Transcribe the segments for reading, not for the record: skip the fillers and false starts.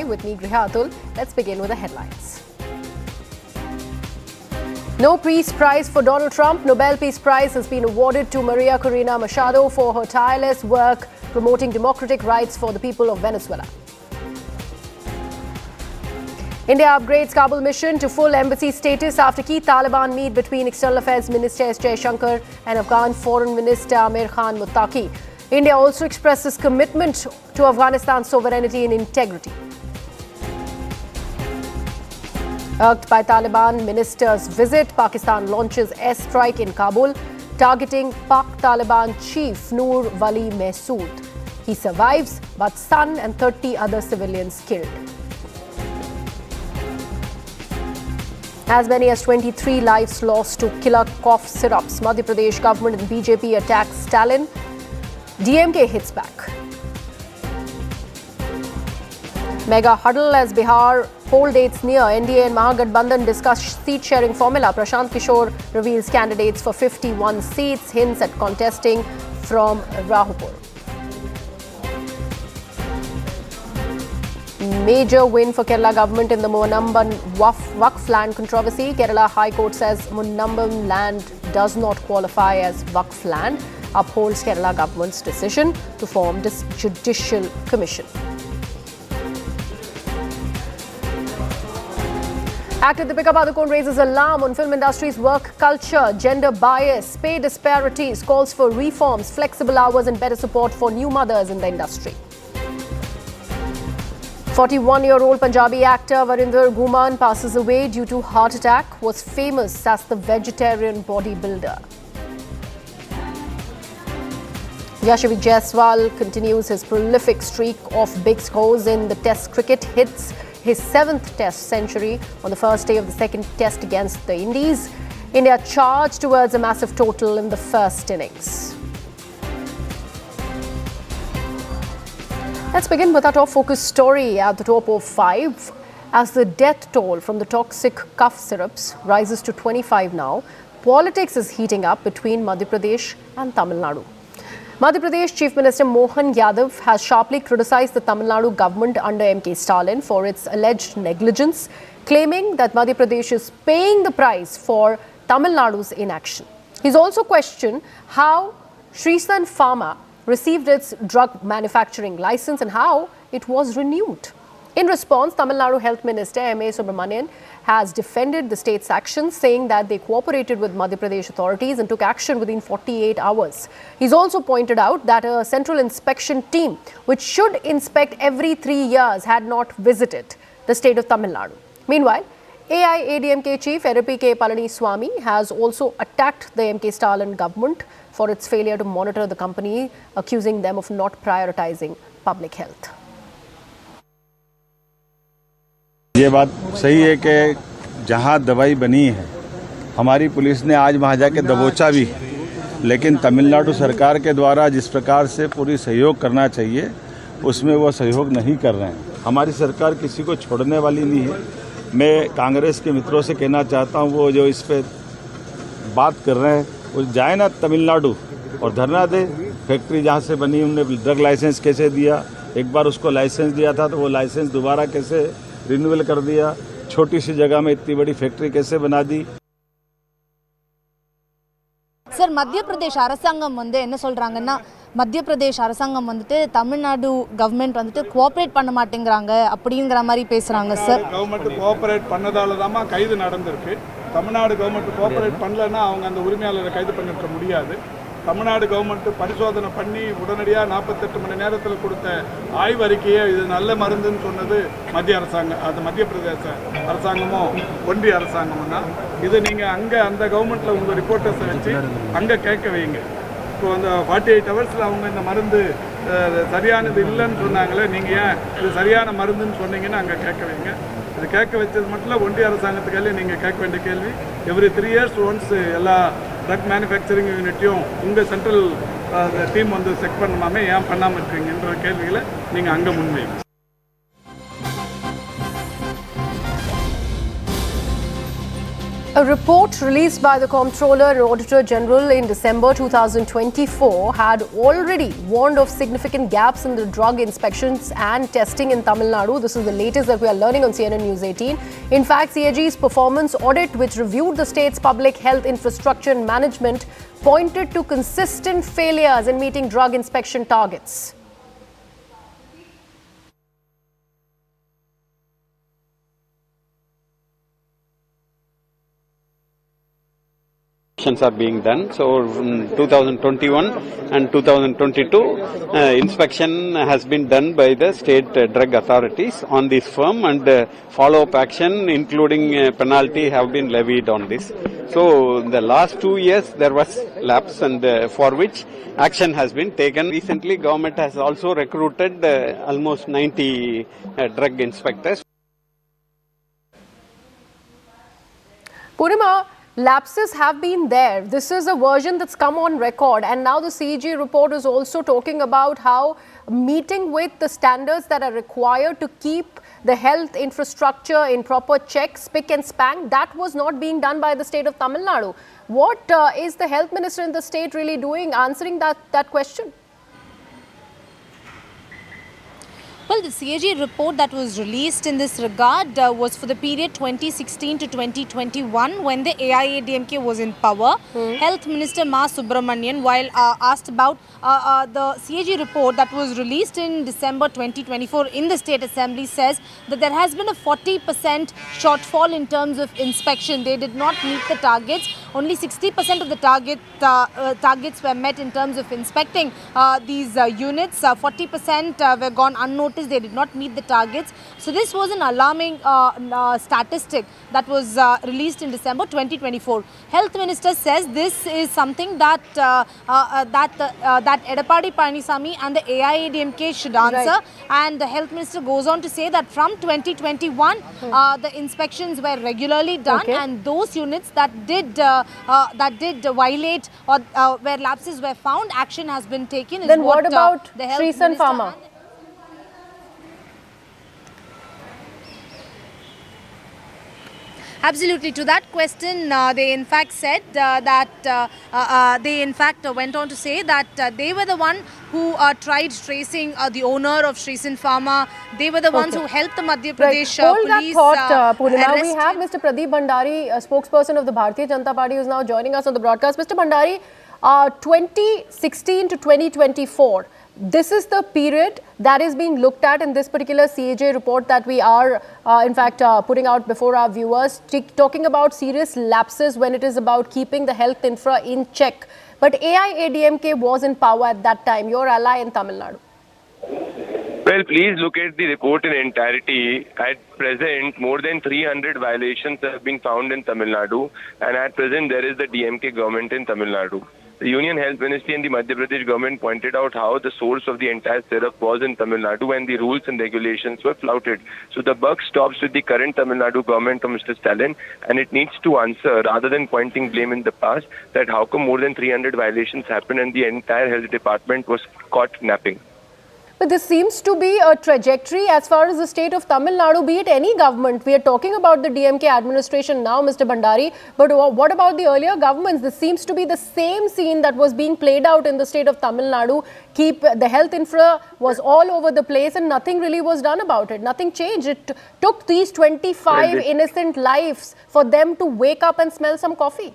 With me, Griha Atul. Let's begin with the headlines. No Peace Prize for Donald Trump. Nobel Peace Prize has been awarded to María Corina Machado for her tireless work promoting democratic rights for the people of Venezuela. India upgrades Kabul mission to full embassy status after key Taliban meet between External Affairs Minister S. Jaishankar and Afghan Foreign Minister Amir Khan Muttaqi. India also expresses commitment to Afghanistan's sovereignty and integrity. Urged by Taliban minister's visit, Pakistan launches airstrike in Kabul, targeting Pak Taliban chief Noor Wali Mehsood. He survives, but son and 30 other civilians killed. As many as 23 lives lost to killer cough syrups. Madhya Pradesh government and BJP attack Stalin. DMK hits back. Mega huddle as Bihar poll dates near. NDA and Mahagathbandhan discuss seat-sharing formula. Prashant Kishore reveals candidates for 51 seats, hints at contesting from Rahupur. Major win for Kerala government in the Munnamban Waqf land controversy. Kerala High Court says Munnamban land does not qualify as Waqf land, upholds Kerala government's decision to form this judicial commission. Actor Deepika Padukone raises alarm on film industry's work culture, gender bias, pay disparities, calls for reforms, flexible hours and better support for new mothers in the industry. 41-year-old Punjabi actor Varinder Guman passes away due to heart attack, was famous as the vegetarian bodybuilder. Yashasvi Jaiswal continues his prolific streak of big scores in the Test cricket, hits his 7th Test century on the first day of the second Test against the Indies. India charged towards a massive total in the first innings. Let's begin with our top focus story at the top of 5. As the death toll from the toxic cough syrups rises to 25 now, politics is heating up between Madhya Pradesh and Tamil Nadu. Madhya Pradesh Chief Minister Mohan Yadav has sharply criticized the Tamil Nadu government under M.K. Stalin for its alleged negligence, claiming that Madhya Pradesh is paying the price for Tamil Nadu's inaction. He's also questioned how Shrisan Pharma received its drug manufacturing license and how it was renewed. In response, Tamil Nadu Health Minister M.A. Subramanian has defended the state's actions, saying that they cooperated with Madhya Pradesh authorities and took action within 48 hours. He's also pointed out that a central inspection team, which should inspect every 3 years, had not visited the state of Tamil Nadu. Meanwhile, AIADMK chief Erappi K. Palaniswamy has also attacked the M.K. Stalin government for its failure to monitor the company, accusing them of not prioritizing public health. ये बात सही है कि जहाँ दवाई बनी है हमारी पुलिस ने आज वहाँ जाके दबोचा भी, लेकिन तमिलनाडु सरकार के द्वारा जिस प्रकार से पूरी सहयोग करना चाहिए उसमें वो सहयोग नहीं कर रहे हैं। हमारी सरकार किसी को छोड़ने वाली नहीं है। मैं कांग्रेस के मित्रों से कहना चाहता हूँ, वो जो इस पे बात कर रहे हैं वो जाए ना तमिलनाडु और धरना दे। फैक्ट्री जहाँ से बनी उन्होंने ड्रग लाइसेंस कैसे दिया, एक बार उसको लाइसेंस दिया था तो वो लाइसेंस दोबारा कैसे रिन्यूअल कर दिया, छोटी सी जगह में इतनी बड़ी फैक्ट्री कैसे बना दी। सर, मध्य प्रदेश அரசாங்கம் வந்து என்ன சொல்றாங்கன்னா, மத்திய பிரதேஷ் அரசாங்கம் வந்துட்டு தமிழ்நாடு கவர்மெண்ட் வந்துட்டு கோஆபரேட் பண்ண மாட்டேங்கறாங்க அப்படிங்கற மாதிரி பேசுறாங்க சார். கவர்மெண்ட் கோஆபரேட் பண்ணதால தான் கைது நடந்திருக்கு. தமிழ்நாடு கவர்மெண்ட் கோஆபரேட் பண்ணலனா அவங்க அந்த உரிமையாளரை கைது பண்ணிருக்க முடியாது. தமிழ்நாடு கவர்மெண்ட் பரிசோதனை பண்ணி உடனடியாக 48 மணி நேரத்தில் கொடுத்த ஆய்வறிக்கையை இது நல்ல மருந்துன்னு சொன்னது மத்திய அரசாங்கம், அது மத்திய பிரதேச அரசாங்கமும் ஒன்றிய அரசாங்கமும் தான். இது நீங்கள் அங்கே அந்த கவர்மெண்ட்டில் உங்கள் ரிப்போர்ட்டர்ஸை வச்சு அங்கே கேட்க வைங்க. இப்போ அந்த 48 ஹவர்ஸில் அவங்க இந்த மருந்து சரியானது இல்லைன்னு சொன்னாங்களே, நீங்கள் ஏன் இது சரியான மருந்துன்னு சொன்னீங்கன்னு அங்கே கேட்க வைங்க. இது கேட்க வச்சது மட்டும் இல்லை, ஒன்றிய அரசாங்கத்துக்கு நீங்கள் கேட்க வேண்டிய கேள்வி, எவ்ரி 3 years ஒன்ஸ் எல்லா ட்ரக் மேனுஃபேக்சரிங் யூனிட்டையும் உங்கள் சென்ட்ரல் டீம் வந்து செக் பண்ணாமே ஏன் பண்ணாமல் இருக்கீங்கன்ற கேள்விகளை நீங்கள் அங்கே முன்வைங்க. A report released by the Comptroller and Auditor General in December 2024 had already warned of significant gaps in the drug inspections and testing in Tamil Nadu. This is the latest that we are learning on CNN News 18. In fact, CAG's performance audit, which reviewed the state's public health infrastructure and management, pointed to consistent failures in meeting drug inspection targets. Are being done. So in 2021 and 2022 inspection has been done by the state drug authorities on this firm, and follow-up action including penalty have been levied on this. So in the last 2 years there was lapse, and for which action has been taken. Recently government has also recruited almost 90 drug inspectors. Purnima, lapses have been there. This is a version that's come on record, and now the CAG report is also talking about how meeting with the standards that are required to keep the health infrastructure in proper check, spick and span, that was not being done by the state of Tamil Nadu. What is the health minister in the state really doing, answering that question? Well, the CAG report that was released in this regard was for the period 2016 to 2021, when the AIADMK was in power. Health Minister Ma Subramanian, while asked about the CAG report that was released in December 2024 in the State Assembly, says that there has been a 40% shortfall in terms of inspection. They did not meet the targets. Only 60% of the targets were met in terms of inspecting these units. 40% were gone unnoticed. They did not meet the targets. So this was an alarming statistic that was released in December 2024. Health Minister says this is something that Edapadi Palanisamy and the AIADMK should answer. Right. And the Health Minister goes on to say that from 2021, the inspections were regularly done, and those units that did violate or where lapses were found, action has been taken. Then what about Shrisan Pharma? Absolutely. To that question, they in fact said they in fact went on to say that they were the one who tried tracing the owner of Shrisan Pharma. They were the ones who helped the Madhya Pradesh Hold police. That thought, Purnima. We have Mr. Pradeep Bhandari, a spokesperson of the Bharatiya Janata Party, who is now joining us on the broadcast. Mr. Bhandari, 2016 to 2024. This is the period that is being looked at in this particular CAG report that we are, in fact, putting out before our viewers, talking about serious lapses when it is about keeping the health infra in check. But AIADMK was in power at that time, your ally in Tamil Nadu. Well, please look at the report in entirety. At present, more than 300 violations have been found in Tamil Nadu, and at present there is the DMK government in Tamil Nadu. The Union Health Ministry and the Madhya Pradesh government pointed out how the source of the entire syrup was in Tamil Nadu, and the rules and regulations were flouted. So the buck stops with the current Tamil Nadu government of Mr. Stalin, and it needs to answer, rather than pointing blame in the past, that how come more than 300 violations happened and the entire health department was caught napping. But this seems to be a trajectory as far as the state of Tamil Nadu, be it any government. We are talking about the DMK administration now, Mr. Bhandari, but what about the earlier governments? This seems to be the same scene that was being played out in the state of Tamil Nadu. The health infra was all over the place and nothing really was done about it. Nothing changed. It took these 25 innocent lives for them to wake up and smell some coffee.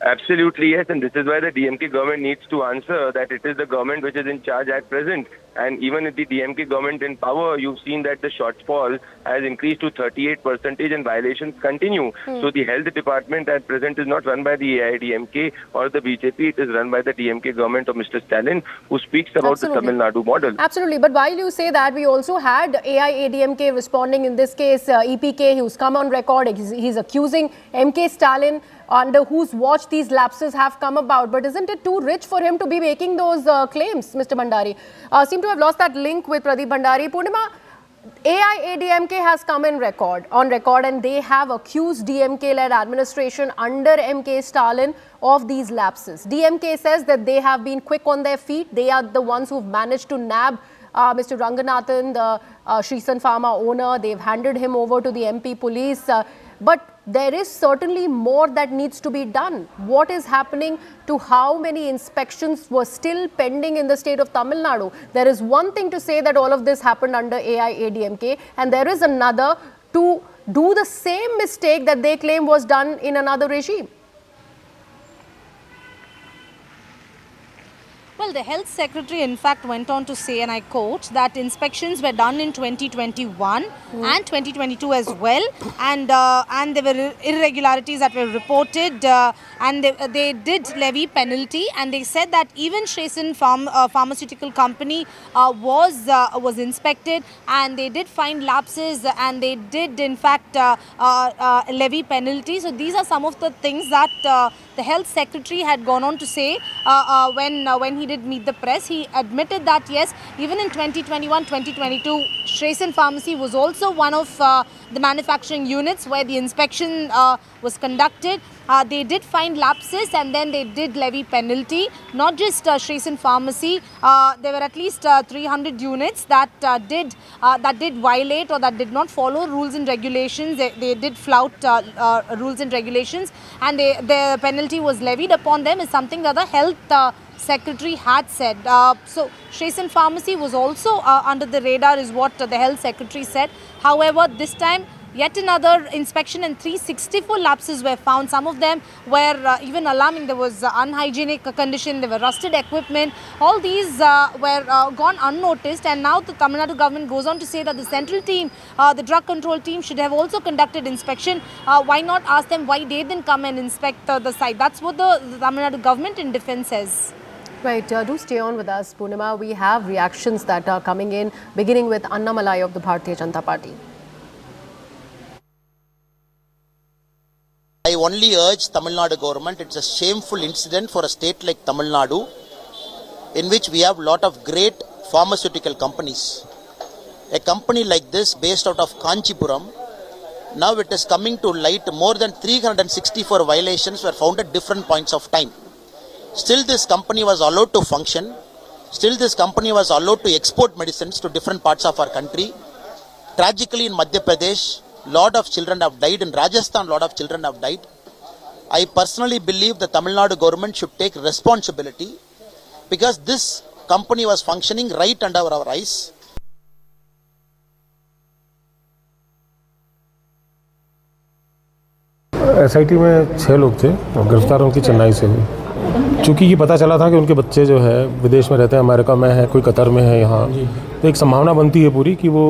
Absolutely, yes, and this is why the DMK government needs to answer that it is the government which is in charge at present. And even with the DMK government in power, you've seen that the shortfall has increased to 38% and violations continue. So the health department at present is not run by the AIADMK or the BJP, it is run by the DMK government of Mr. Stalin, who speaks about the Tamil Nadu model. Absolutely, but while you say that, we also had AIADMK responding in this case, EPK, who's come on record, he's accusing MK Stalin, under whose watch these lapses have come about. But isn't it too rich for him to be making those claims, Mr. Bhandari? Seem to have lost that link with Pradeep Bhandari. Purnima, AIADMK has come on record, and they have accused DMK-led administration under MK Stalin of these lapses. DMK says that they have been quick on their feet. They are the ones who've managed to nab Mr. Ranganathan, the Shrisan Pharma owner. They've handed him over to the MP police. But there is certainly more that needs to be done. What is happening to how many inspections were still pending in the state of Tamil Nadu? There is one thing to say that all of this happened under AIADMK, and there is another to do the same mistake that they claim was done in another regime. Well, the health secretary in fact went on to say, and I quote, that inspections were done in 2021 and 2022 as well, and there were irregularities that were reported, and they did levy penalty, and they said that even Shreesan pharmaceutical company was inspected, and they did find lapses, and they did in fact levy penalty. So these are some of the things that the health secretary had gone on to say when he did meet the press. He admitted that yes, even in 2021-2022, Shreesan Pharmacy was also one of the manufacturing units where the inspection was conducted. They did find lapses, and then they did levy penalty. Not just Shreesan Pharmacy, there were at least 300 units that did violate or that did not follow rules and regulations. They did flout rules and regulations, and the penalty was levied upon them, is something that the health secretary had said. So Shreesan Pharmacy was also under the radar, is what the health secretary said. However, this time yet another inspection and 364 lapses were found. Some of them were even alarming. There was unhygienic condition, there were rusted equipment. All these were gone unnoticed, and now the Tamil Nadu government goes on to say that the central team, the drug control team, should have also conducted inspection. Why not ask them why they didn't come and inspect the site? That's what the Tamil Nadu government in defense says. Right, do stay on with us, Poonima. We have reactions that are coming in, beginning with Annamalai of the Bharatiya Janata Party. I only urge Tamil Nadu government, it's a shameful incident for a state like Tamil Nadu, in which we have a lot of great pharmaceutical companies. A company like this based out of Kanchipuram, now it is coming to light more than 364 violations were found at different points of time. Still this company was allowed to function, still this company was allowed to export medicines to different parts of our country. Tragically in Madhya Pradesh, lot of children have died. In Rajasthan, lot of children have died. I personally believe the Tamil Nadu government should take responsibility, because this company was functioning right under our eyes. SIT में 6 लोग थे और गिरफ्तार उनकी चेन्नई से हुई। चूँकि ये पता चला था कि उनके बच्चे जो है विदेश में रहते हैं, अमेरिका में है, कोई कतर में है यहाँ, तो एक संभावना बनती है पूरी कि वो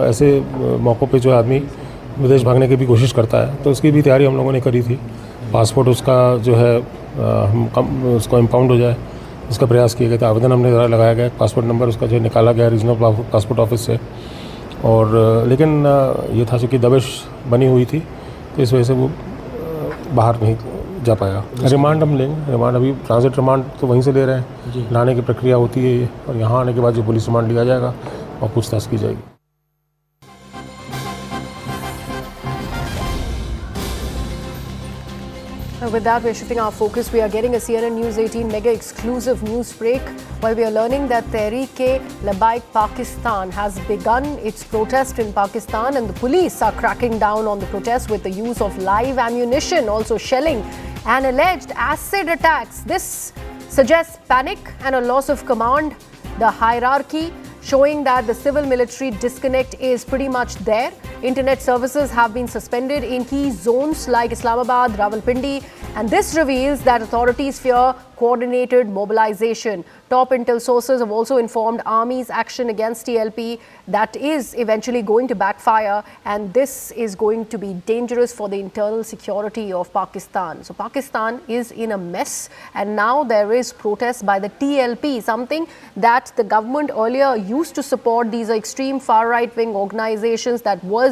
ऐसे मौक़ों पे जो आदमी विदेश भागने की भी कोशिश करता है। तो उसकी भी तैयारी हम लोगों ने करी थी। पासपोर्ट उसका जो है उसको इम्पाउंड हो जाए, इसका प्रयास किया गया था। आवेदन हमने लगाया गया, पासपोर्ट नंबर उसका जो निकाला गया रीजनल पासपोर्ट ऑफिस से, और लेकिन ये था चूँकि दबिश बनी हुई थी, तो इस वजह से वो बाहर नहीं जा पाया। रिमांड हम लेंगे, रिमांड अभी ट्रांजिट रिमांड तो वहीं से ले रहे हैं, लाने की प्रक्रिया होती है ये, और यहाँ आने के बाद जो पुलिस रिमांड लिया जाएगा और पूछताछ की जाएगी। With that, we're shifting our focus. We are getting a CNN News 18 mega exclusive news break while we are learning that Tehreek-e-Labbaik Pakistan has begun its protest in Pakistan, and the police are cracking down on the protest with the use of live ammunition, also shelling and alleged acid attacks. This suggests panic and a loss of command. The hierarchy showing that the civil-military disconnect is pretty much there. Internet services have been suspended in key zones like Islamabad, Rawalpindi, and this reveals that authorities fear coordinated mobilization. Top intel sources have also informed Army's action against TLP that is eventually going to backfire, and this is going to be dangerous for the internal security of Pakistan. So Pakistan is in a mess, and now there is protest by the TLP, something that the government earlier used to support. These are extreme far right-wing organizations that was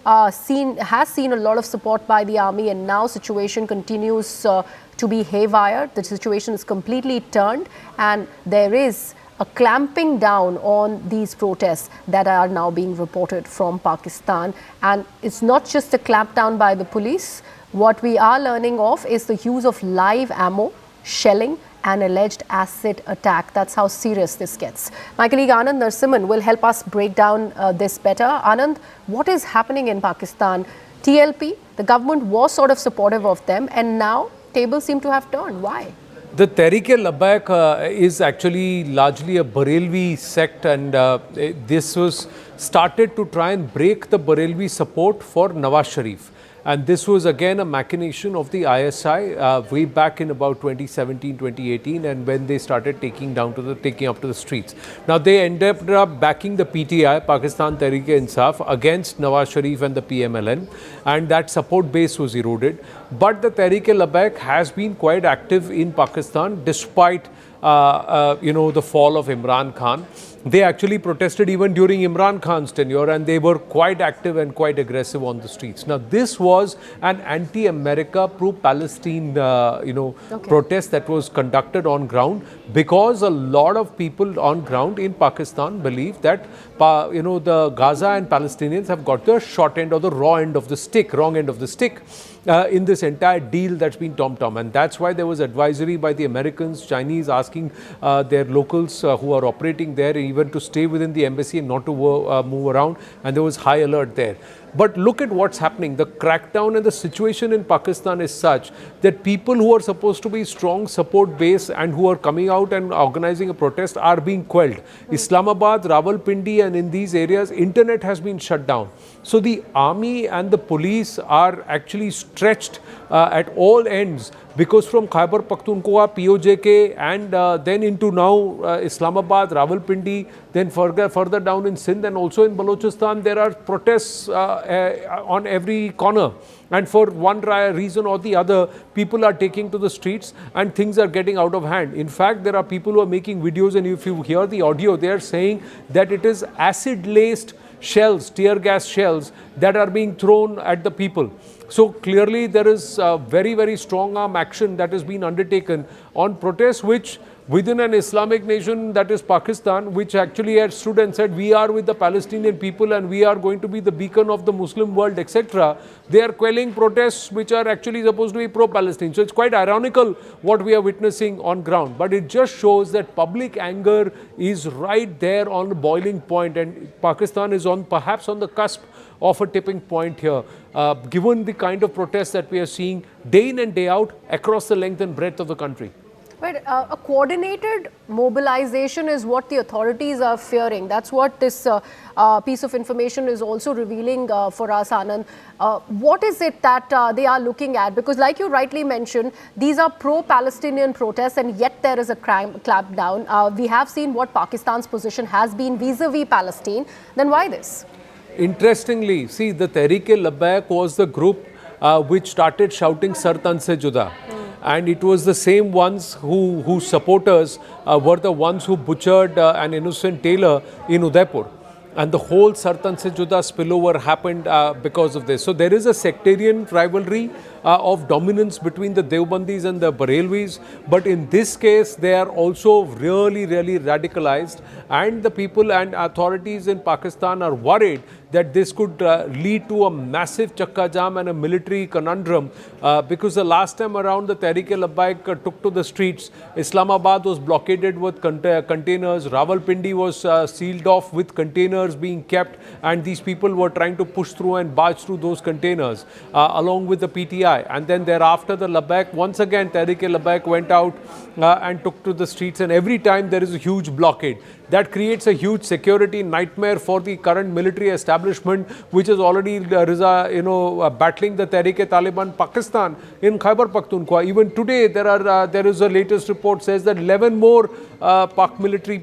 has seen a lot of support by the army, and now situation continues to be haywire. The situation is completely turned, and there is a clamping down on these protests that are now being reported from Pakistan. And it's not just a clampdown by the police. What we are learning of is the use of live ammo, shelling, and alleged acid attack. That's how serious this gets. My colleague Anand Narsimhan will help us break down this better. Anand, what is happening in Pakistan? TLP, the government was sort of supportive of them, and now tables seem to have turned. Why? The Tehreek-e-Labbaik is actually largely a Barelvi sect, and this was started to try and break the Barelvi support for Nawaz Sharif. And this was again a machination of the ISI way back in about 2017, 2018, and when they started taking up to the streets. Now they ended up backing the PTI, Pakistan Tehreek-e-Insaf, against Nawaz Sharif and the PMLN, and that support base was eroded. But the Tehreek-e-Labbaik has been quite active in Pakistan despite the fall of Imran Khan. They actually protested even during Imran Khan's tenure, and they were quite active and quite aggressive on the streets. Now, this was an anti-America, pro-Palestine, protest that was conducted on ground, because a lot of people on ground in Pakistan believe that, the Gaza and Palestinians have got the short end or the wrong end of the stick in this entire deal that's been tom-tom. And that's why there was advisory by the Americans, Chinese, asking their locals who are operating there even to stay within the embassy and not to move around, and there was high alert there. But look at what's happening. The crackdown and the situation in Pakistan is such that people who are supposed to be strong support base and who are coming out and organizing a protest are being quelled. Islamabad, Rawalpindi, and in these areas, internet has been shut down. So the army and the police are actually stretched at all ends, because from Khyber Pakhtunkhwa, POJK, and then into now Islamabad, Rawalpindi, then further down in Sindh and also in Balochistan, there are protests on every corner. And for one reason or the other, people are taking to the streets and things are getting out of hand. In fact, there are people who are making videos, and if you hear the audio, they are saying that it is acid-laced shells, tear gas shells, that are being thrown at the people. So clearly there is very, very strong arm action that has been undertaken on protests, which within an Islamic nation, that is Pakistan, which actually had stood and said, we are with the Palestinian people and we are going to be the beacon of the Muslim world, etc. They are quelling protests which are actually supposed to be pro-Palestine. So it's quite ironical what we are witnessing on ground. But it just shows that public anger is right there on the boiling point, and Pakistan is perhaps on the cusp of a tipping point here, given the kind of protests that we are seeing day in and day out across the length and breadth of the country. But a coordinated mobilization is what the authorities are fearing. That's what this piece of information is also revealing for us, Anand. What is it that they are looking at? Because like you rightly mentioned, these are pro-Palestinian protests, and yet there is a clampdown. We have seen what Pakistan's position has been vis-a-vis Palestine. Then why this? Interestingly, see, the Tehreek-e-Labbaik was the group which started shouting Sar Tan Se Juda. And it was the same ones whose supporters were the ones who butchered an innocent tailor in Udaipur. And the whole Sar Tan Se Juda spillover happened because of this. So there is a sectarian rivalry of dominance between the Deobandis and the Barelvis. But in this case, they are also really, really radicalized. And the people and authorities in Pakistan are worried that this could lead to a massive chakka jam and a military conundrum, because the last time around the Tehreek-e-Labbaik took to the streets, Islamabad was blockaded with containers, Rawalpindi was sealed off with containers being kept, and these people were trying to push through and barge through those containers along with the PTI. And then thereafter the Labbaik, once again Tehreek-e-Labbaik went out and took to the streets, and every time there is a huge blockade. That creates a huge security nightmare for the current military establishment, which is already battling the Tehreek-e-Taliban Pakistan in Khyber Pakhtunkhwa. Even today, there is a latest report says that 11 more Pak military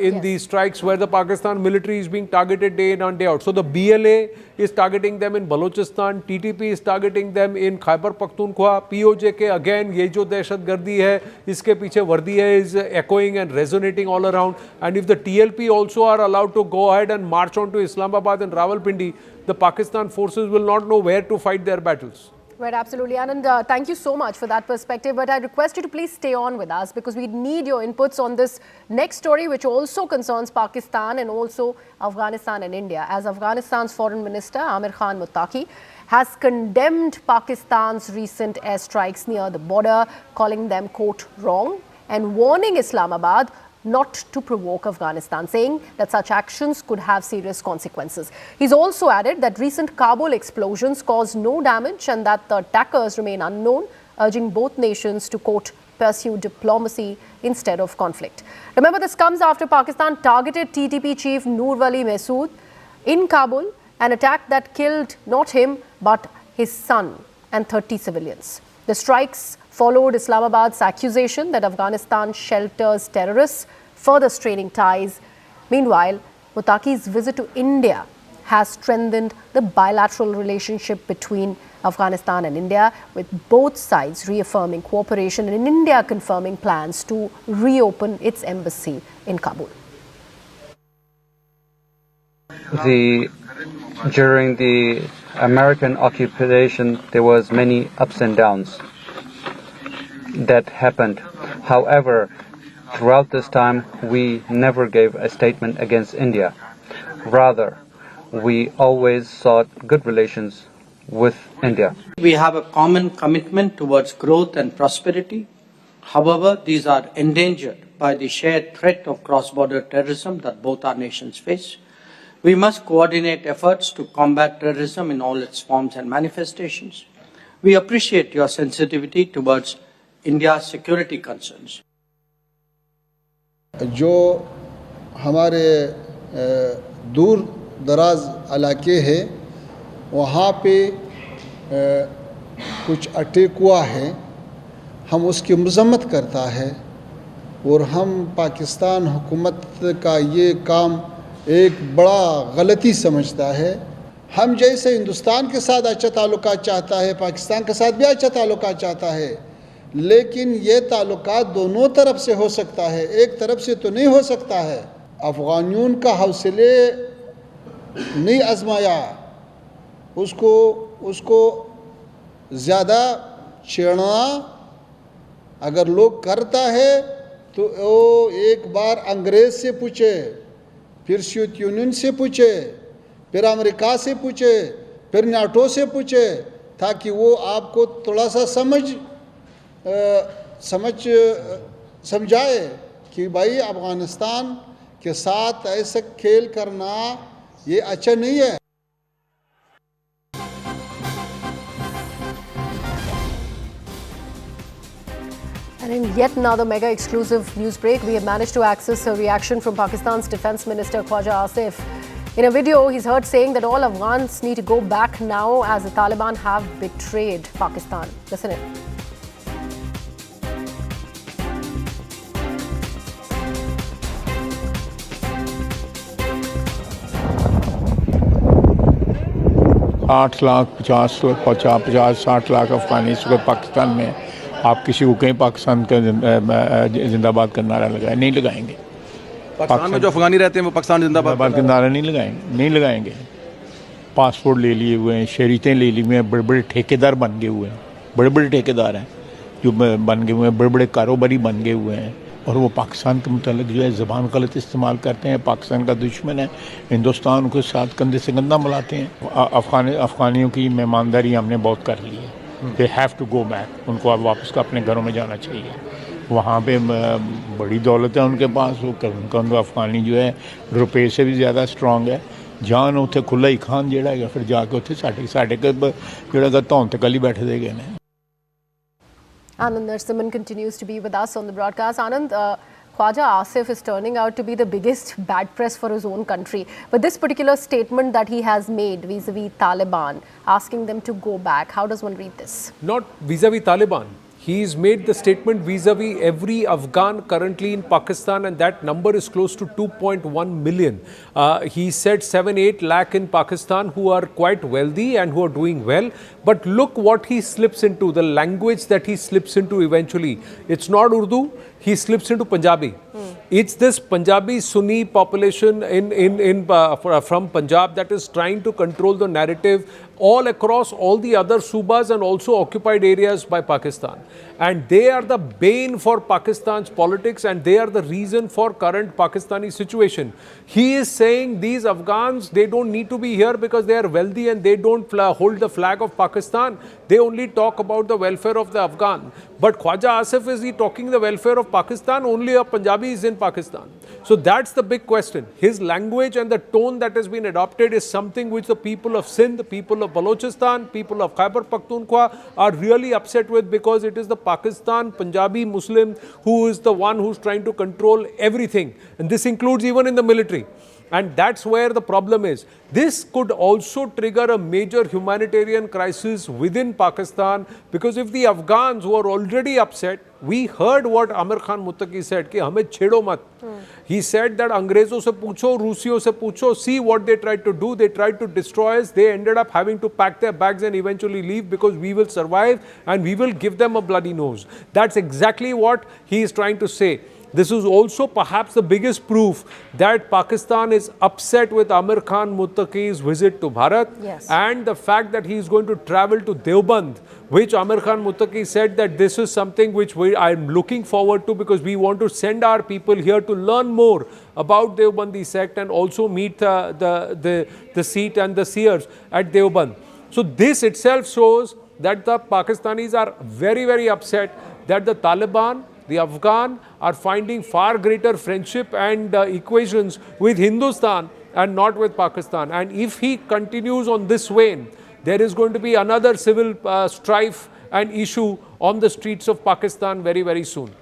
in these strikes, where the Pakistan military is being targeted day in and day out. So the BLA is targeting them in Balochistan, TTP is targeting them in Khyber Pakhtunkhwa, POJK again, ye jo dehshatgardi hai, iske piche vardi hai, is echoing and resonating all around. And if the TLP also are allowed to go ahead and march on to Islamabad and Rawalpindi, the Pakistan forces will not know where to fight their battles. Right, absolutely. Anand, thank you so much for that perspective. But I request you to please stay on with us, because we need your inputs on this next story, which also concerns Pakistan and also Afghanistan and India. As Afghanistan's Foreign Minister Amir Khan Muttaqi has condemned Pakistan's recent airstrikes near the border, calling them, quote, wrong, and warning Islamabad not to provoke Afghanistan, saying that such actions could have serious consequences. He's also added that recent Kabul explosions caused no damage and that the attackers remain unknown, urging both nations to, quote, pursue diplomacy instead of conflict. Remember, this comes after Pakistan targeted TTP chief Noor Wali Masood in Kabul, an attack that killed not him but his son and 30 civilians. The strikes followed Islamabad's accusation that Afghanistan shelters terrorists, further straining ties. Meanwhile, Muttaqi's visit to India has strengthened the bilateral relationship between Afghanistan and India, with both sides reaffirming cooperation and India confirming plans to reopen its embassy in Kabul. During the American occupation, there was many ups and downs that happened. However, throughout this time, we never gave a statement against India. Rather, we always sought good relations with India. We have a common commitment towards growth and prosperity. However, these are endangered by the shared threat of cross-border terrorism that both our nations face. We must coordinate efforts to combat terrorism in all its forms and manifestations. We appreciate your sensitivity towards India's security concerns. जो हमारे दूर दराज इलाके हैं वहाँ पे कुछ attack हुआ है, हम उसकी मज़म्मत करता है और हम पाकिस्तान हुकूमत का ये काम एक बड़ा गलती समझता है। हम जैसे हिंदुस्तान के साथ अच्छा ताल्लुकात चाहता है, पाकिस्तान के साथ भी अच्छा ताल्लुकात चाहता है, लेकिन ये ताल्लुकात दोनों तरफ से हो सकता है, एक तरफ से तो नहीं हो सकता है। अफ़गानियों का हौसले नहीं आजमाया, उसको ज़्यादा छेड़ना अगर लोग करता है तो वो एक बार अंग्रेज़ से पूछे, फिर सोवियत यूनियन से पूछे, फिर अमेरिका से पूछे, फिर नाटो से पूछे, ताकि वो आपको थोड़ा सा समझाए कि भाई अफ़गानिस्तान के साथ ऐसा खेल करना ये अच्छा नहीं है। And in yet another mega exclusive news break, we have managed to access a reaction from Pakistan's Defence Minister Khwaja Asif. In a video, he's heard saying that all Afghans need to go back now as the Taliban have betrayed Pakistan. Listen in. आठ लाख 50-60 लाख अफगानी इस वक्त पाकिस्तान में। आप किसी को कहीं पाकिस्तान का जिंदाबाद का नारा लगाए, नहीं लगाएंगे। पाकिस्तान में जो अफगानी रहते हैं वो पाकिस्तान जिंदाबाद का नारा नहीं लगाएंगे। पासपोर्ट ले लिए हुए हैं, शरीतें ले ली हुई हैं, बड़े बड़े ठेकेदार बन गए हुए हैं, बड़े बड़े ठेकेदार हैं जो बन गए हुए हैं, बड़े बड़े कारोबारी बन गए हुए हैं, और वो पाकिस्तान के मुतालिक जो है ज़बान गलत इस्तेमाल करते हैं। पाकिस्तान का दुश्मन है, हिंदुस्तान उनके साथ कंधे से कंधा मिलाते हैं। अफगानियों की मेहमानदारी हमने बहुत कर ली है। They have to go back, उनको अब वापस का अपने घरों में जाना चाहिए। वहाँ पे बड़ी दौलत है उनके पास, उनका अफगानी जो है रुपये से भी ज़्यादा स्ट्रॉन्ग है। जान उत्थे खुला ही खान जेड़ा है, फिर जाके उत्थे साढ़े जो धौन ते गली बैठे दे गए हैं। Anand Narsimhan continues to be with us on the broadcast. Anand, Khwaja Asif is turning out to be the biggest bad press for his own country. But this particular statement that he has made vis-a-vis Taliban, asking them to go back, how does one read this? Not vis-a-vis Taliban. He's made the statement vis-a-vis every Afghan currently in Pakistan, and that number is close to 2.1 million. He said 7-8 lakh in Pakistan who are quite wealthy and who are doing well. But look what he slips into, the language that he slips into eventually. It's not Urdu, he slips into Punjabi. It's this Punjabi Sunni population from Punjab that is trying to control the narrative all across all the other subas and also occupied areas by Pakistan. And they are the bane for Pakistan's politics, and they are the reason for current Pakistani situation. He is saying these Afghans, they don't need to be here because they are wealthy and they don't hold the flag of Pakistan. They only talk about the welfare of the Afghan. But Khwaja Asif, is he talking the welfare of Pakistan? Only a Punjabi is in Pakistan. So that's the big question. His language and the tone that has been adopted is something which the people of Sindh, the people of Balochistan, people of Khyber Pakhtunkhwa are really upset with, because it is the Pakistan Punjabi Muslim who is the one who's trying to control everything. And this includes even in the military. And that's where the problem is. This could also trigger a major humanitarian crisis within Pakistan, because if the Afghans who are already upset, we heard what Amir Khan Muttaqi said, कि हमें छेड़ो मत. He said that अंग्रेजों से पूछो, रूसियों से पूछो, see what they tried to do. They tried to destroy us. They ended up having to pack their bags and eventually leave, because we will survive and we will give them a bloody nose. That's exactly what he is trying to say. This is also perhaps the biggest proof that Pakistan is upset with Amir Khan Muttaqi's visit to Bharat, and the fact that he is going to travel to Deoband, which Amir Khan Muttaqi said that this is something which I am looking forward to, because we want to send our people here to learn more about Deobandi sect and also meet the seat and the seers at Deoband. So this itself shows that the Pakistanis are very, very upset that the Taliban, the Afghan, are finding far greater friendship and equations with Hindustan and not with Pakistan. And if he continues on this vein, there is going to be another civil strife and issue on the streets of Pakistan very, very soon.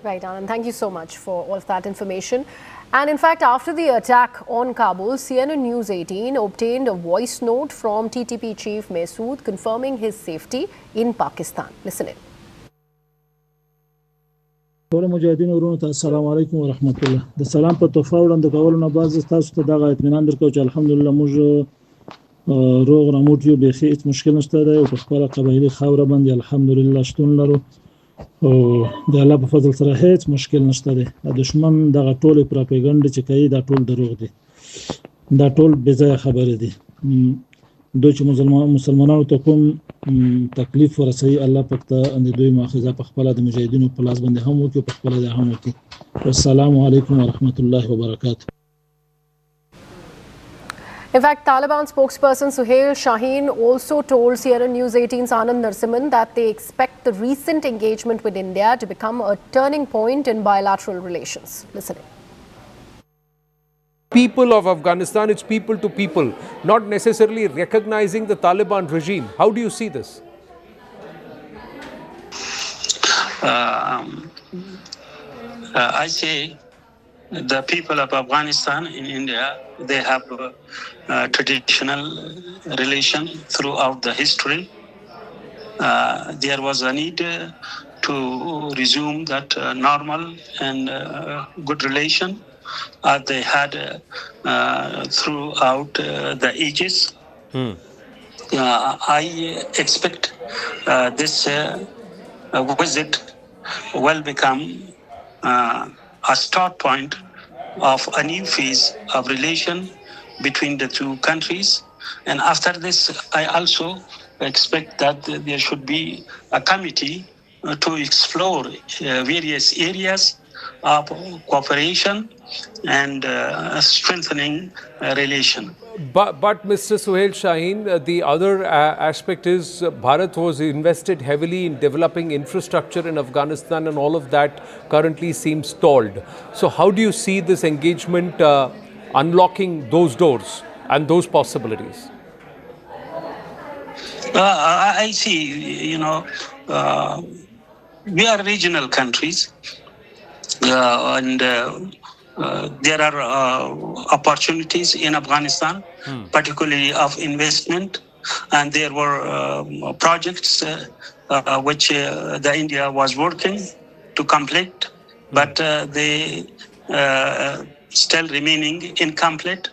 Right, Anand. Thank you so much for all of that information. And in fact, after the attack on Kabul, CNN News 18 obtained a voice note from TTP chief Masood confirming his safety in Pakistan. Listen in. ټول مجاهدین ورونو ته السلام علیکم ورحمت الله. د سلام په توفه وړاندې کولو نه بعد تاسو ته دغه اطمینان درکوم چې الحمدلله موږ روغ رموټ یو بخي هیڅ مشکل نشته دی او په خپل قبایلی خاور باندې الحمدلله شتون لرو او د الله په فضل سره هیڅ مشکل نشته دی. د دشمن دغه ټول پروپاګاندا چې کوي دا ټول دروغ دي، دا ټول بې ځای خبرې دي. دوی چې مسلمانانو ته کوم تکلیف ورسوي الله پاک ته د دوی مؤاخذه په خپل د مجاهدینو په لاس باندې هم وکړي، په خپل د هم وکړي. والسلام علیکم ورحمت الله وبرکاته. In fact, Taliban spokesperson Suhail Shaheen also told CNN News 18's Anand Narasimhan that they expect the recent engagement with India to become a turning point in bilateral relations. Listen in. People of Afghanistan, it's people to people, not necessarily recognizing the Taliban regime. How do you see this? I say the people of Afghanistan in India, they have a traditional relation throughout the history. There was a need to resume that normal and good relation they had throughout the ages. I expect this visit will become a start point of a new phase of relation between the two countries. And after this, I also expect that there should be a committee to explore various areas of cooperation and strengthening relation. But Mr. Suhail Shaheen, the other aspect is Bharat was invested heavily in developing infrastructure in Afghanistan, and all of that currently seems stalled. So how do you see this engagement unlocking those doors and those possibilities? I see, we are regional countries. And there are opportunities in Afghanistan, particularly of investment, and there were projects which the India was working to complete, but they still remaining incomplete.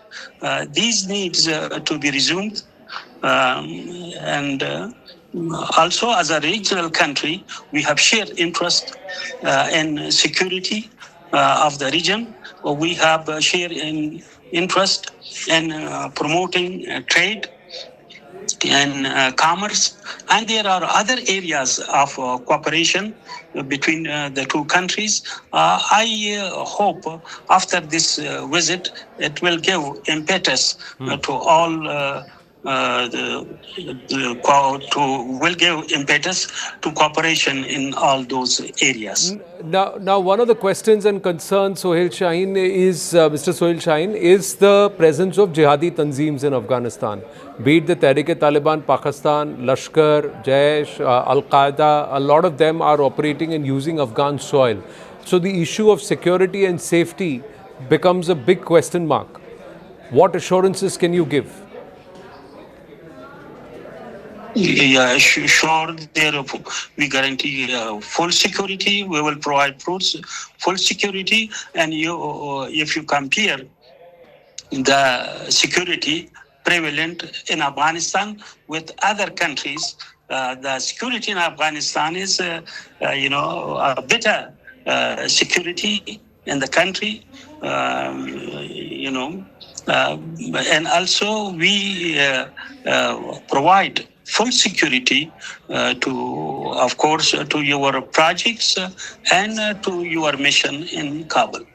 These needs to be resumed, and also as a regional country, we have shared interest in security of the region. We have shared interest in promoting trade and commerce, and there are other areas of cooperation between the two countries. I hope after this visit it will give impetus to all will give impetus to cooperation in all those areas. Now, one of the questions and concerns, Sohail Shaheen, is Mr. Sohail Shaheen, is the presence of jihadi tanzeems in Afghanistan. Be it the Tehrik-e-Taliban, Pakistan, Lashkar, Jaish, Al-Qaeda, a lot of them are operating and using Afghan soil. So the issue of security and safety becomes a big question mark. What assurances can you give? Yeah, sure. There we guarantee full security. We will provide full security, and if you compare the security prevalent in Afghanistan with other countries, the security in Afghanistan is, a better security in the country, and also we provide full security of course, to your projects and to your mission in Kabul.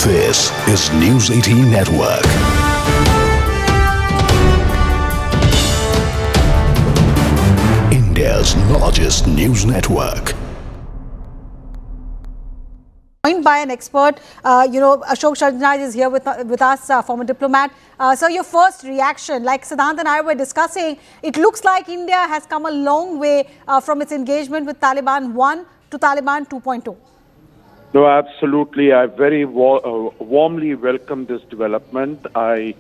This is News 18 Network. India's largest news network. Joined by an expert, Ashok Sharjnaj is here with us, former diplomat. So your first reaction, like Siddhant and I were discussing, it looks like India has come a long way from its engagement with Taliban 1 to Taliban 2.0. No, absolutely. I very warmly welcome this development. I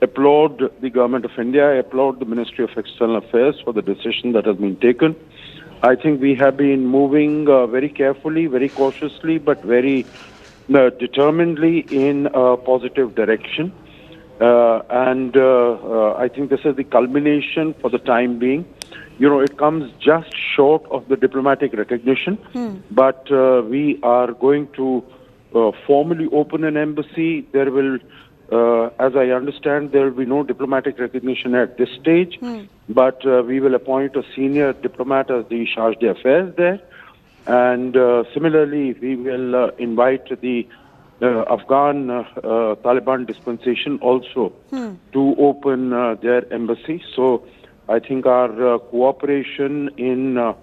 applaud the Government of India. I applaud the Ministry of External Affairs for the decision that has been taken. I think we have been moving very carefully, very cautiously, but very determinedly in a positive direction. I think this is the culmination for the time being. It comes just short of the diplomatic recognition, but we are going to formally open an embassy. There will, as I understand, there will be no diplomatic recognition at this stage, but we will appoint a senior diplomat as the charge d'affaires there. And similarly, we will invite the Afghan Taliban dispensation also to open their embassy. So I think our cooperation in a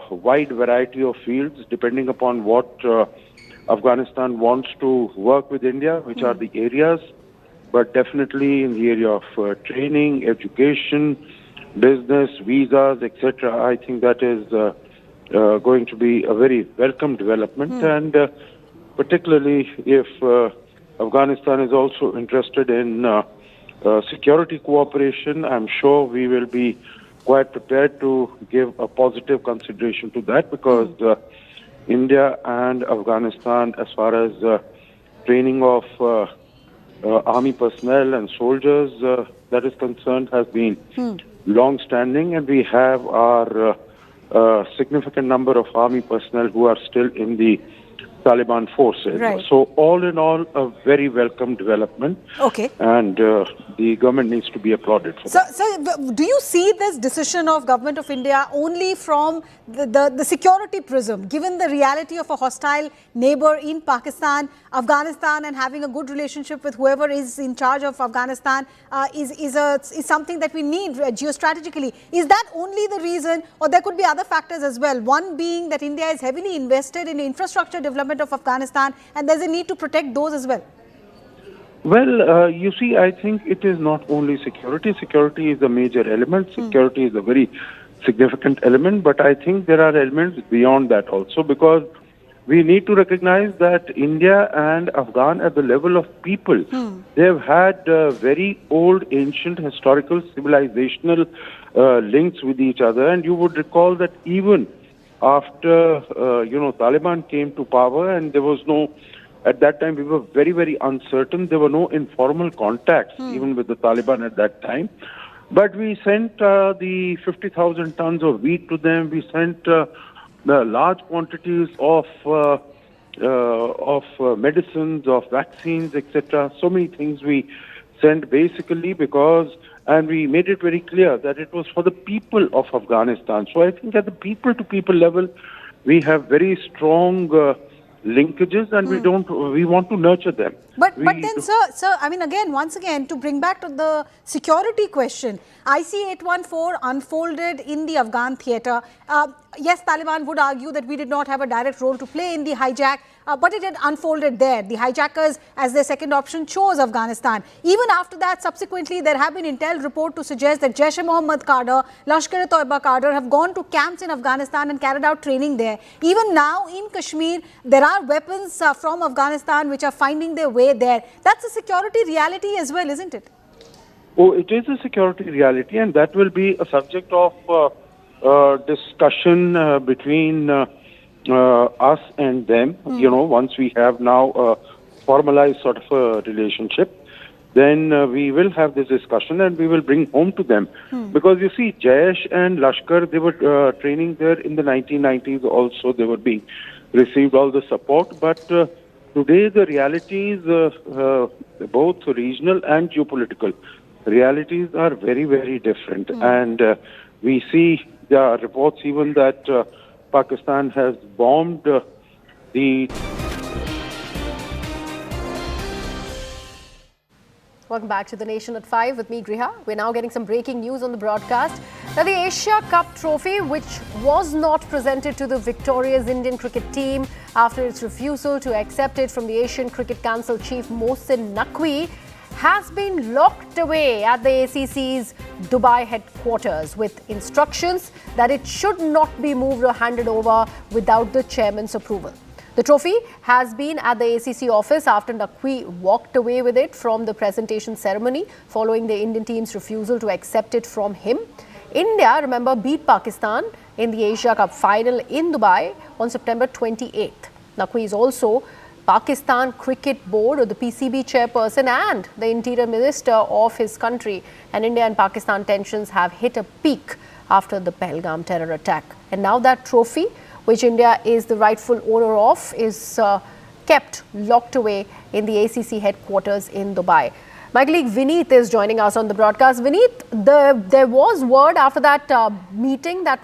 wide variety of fields, depending upon what Afghanistan wants to work with India, which are the areas, but definitely in the area of training, education, business, visas, etc. I think that is going to be a very welcome development, and particularly if Afghanistan is also interested in security cooperation, I'm sure we will be quite prepared to give a positive consideration to that, because India and Afghanistan, as far as training of army personnel and soldiers that is concerned, has been long-standing, and we have our significant number of army personnel who are still in the Taliban forces. Right. So all in all, a very welcome development. Okay. And the government needs to be applauded for that. So do you see this decision of Government of India only from the security prism, given the reality of a hostile neighbor in Pakistan, Afghanistan, and having a good relationship with whoever is in charge of Afghanistan is something that we need geostrategically? Is that only the reason, or there could be other factors as well? One being that India is heavily invested in infrastructure development of Afghanistan, and there's a need to protect those as well. Well, you see, I think it is not only security. Security is a major element. Security is a very significant element, but I think there are elements beyond that also, because we need to recognize that India and Afghan, at the level of people, they've had very old, ancient, historical, civilizational links with each other. And you would recall that even after, Taliban came to power and there was no At that time, we were very, very uncertain. There were no informal contacts, even with the Taliban at that time. But we sent the 50,000 tons of wheat to them. We sent the large quantities of medicines, of vaccines, etc. So many things we sent basically because, and we made it very clear that it was for the people of Afghanistan. So I think at the people-to-people level, we have very strong linkages, and we want to nurture them. But then, sir, I mean, once again, to bring back to the security question, IC-814 unfolded in the Afghan theatre. Yes, Taliban would argue that we did not have a direct role to play in the hijack, but it had unfolded there. The hijackers, as their second option, chose Afghanistan. Even after that, subsequently, there have been intel reports to suggest that Jaish-e-Mohammed cadre, Lashkar-e-Toiba cadre have gone to camps in Afghanistan and carried out training there. Even now in Kashmir, there are weapons from Afghanistan which are finding their way there. That's a security reality as well, isn't it? Oh, it is a security reality, and that will be a subject of discussion between us and them. You know, once we have now a formalized sort of a relationship, then we will have this discussion and we will bring home to them. Because you see, Jaish and Lashkar, they were training there in the 1990s also. They were being received all the support, but today the realities, both regional and geopolitical realities, are very, very different. And we see there are reports even that Pakistan has bombed the... Welcome back to The Nation at 5 with me, Griha. We're now getting some breaking news on the broadcast. Now, the Asia Cup trophy, which was not presented to the victorious Indian cricket team after its refusal to accept it from the Asian Cricket Council chief Mohsin Naqvi, has been locked away at the ACC's Dubai headquarters with instructions that it should not be moved or handed over without the chairman's approval. The trophy has been at the ACC office after Naqvi walked away with it from the presentation ceremony following the Indian team's refusal to accept it from him. India, remember, beat Pakistan in the Asia Cup final in Dubai on September 28th. Naqvi is also Pakistan Cricket Board, or the PCB chairperson, and the interior minister of his country. And India and Pakistan tensions have hit a peak after the Pahalgam terror attack. And now that trophy, which India is the rightful owner of, is kept locked away in the ACC headquarters in Dubai. My colleague Vineet is joining us on the broadcast. Vineet, there was word after that meeting that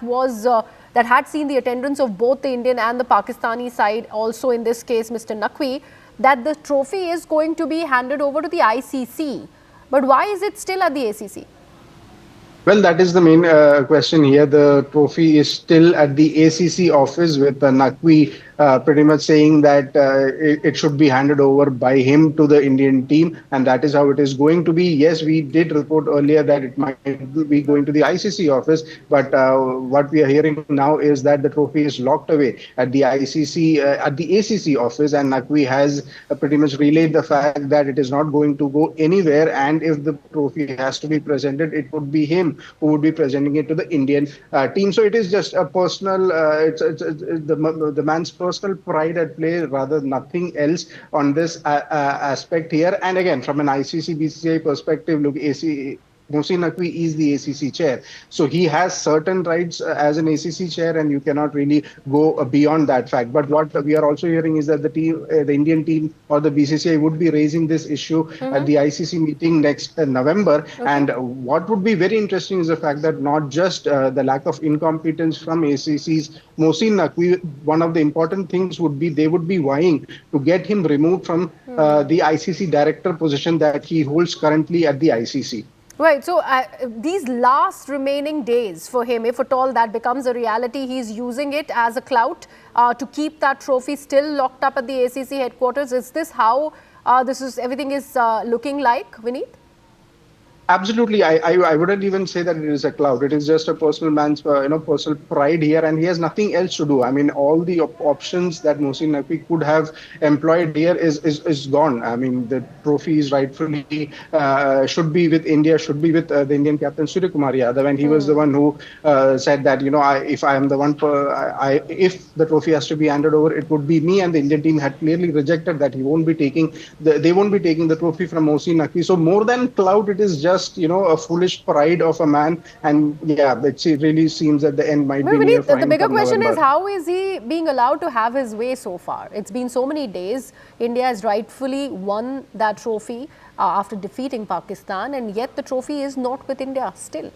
had seen the attendance of both the Indian and the Pakistani side, also in this case Mr. Naqvi, that the trophy is going to be handed over to the ICC. But why is it still at the ACC? Well, that is the main question here. The trophy is still at the ACC office with Naqvi pretty much saying that it should be handed over by him to the Indian team, and that is how it is going to be. Yes, we did report earlier that it might be going to the ICC office, but what we are hearing now is that the trophy is locked away at the ICC, at the ACC office, and Naqvi has pretty much relayed the fact that it is not going to go anywhere, and if the trophy has to be presented, it would be him who would be presenting it to the Indian team. So it is just a personal, it's the man's personal pride at play, rather nothing else on this aspect here. And again, from an ICC BCCI perspective, look, Mohsin Naqvi is the ACC chair, so he has certain rights as an ACC chair, and you cannot really go beyond that fact. But what we are also hearing is that the team, the Indian team or the BCCI would be raising this issue at the ICC meeting next November. And what would be very interesting is the fact that not just the lack of incompetence from ACC's Mohsin Naqvi, one of the important things would be they would be vying to get him removed from the ICC director position that he holds currently at the ICC. Right, so these last remaining days for him, if at all that becomes a reality, he's using it as a clout to keep that trophy still locked up at the ACC headquarters. Is this how everything is looking like, Vineet? Absolutely, I wouldn't even say that it is a cloud. It is just a personal man's personal pride here, and he has nothing else to do. I mean, all the options that Mohsin Naqvi could have employed here is gone. I mean, the trophy is rightfully should be with India, should be with the Indian captain Surya Kumar Yadav, and he was the one who said that if I am the one, if the trophy has to be handed over, it would be me. And the Indian team had clearly rejected that. They won't be taking the trophy from Mohsin Naqvi. So more than clout, it is just a foolish pride of a man, and yeah, it really seems that the end might be near. The bigger question is, how is he being allowed to have his way so far? It's been so many days. India has rightfully won that trophy after defeating Pakistan, and yet the trophy is not with India still.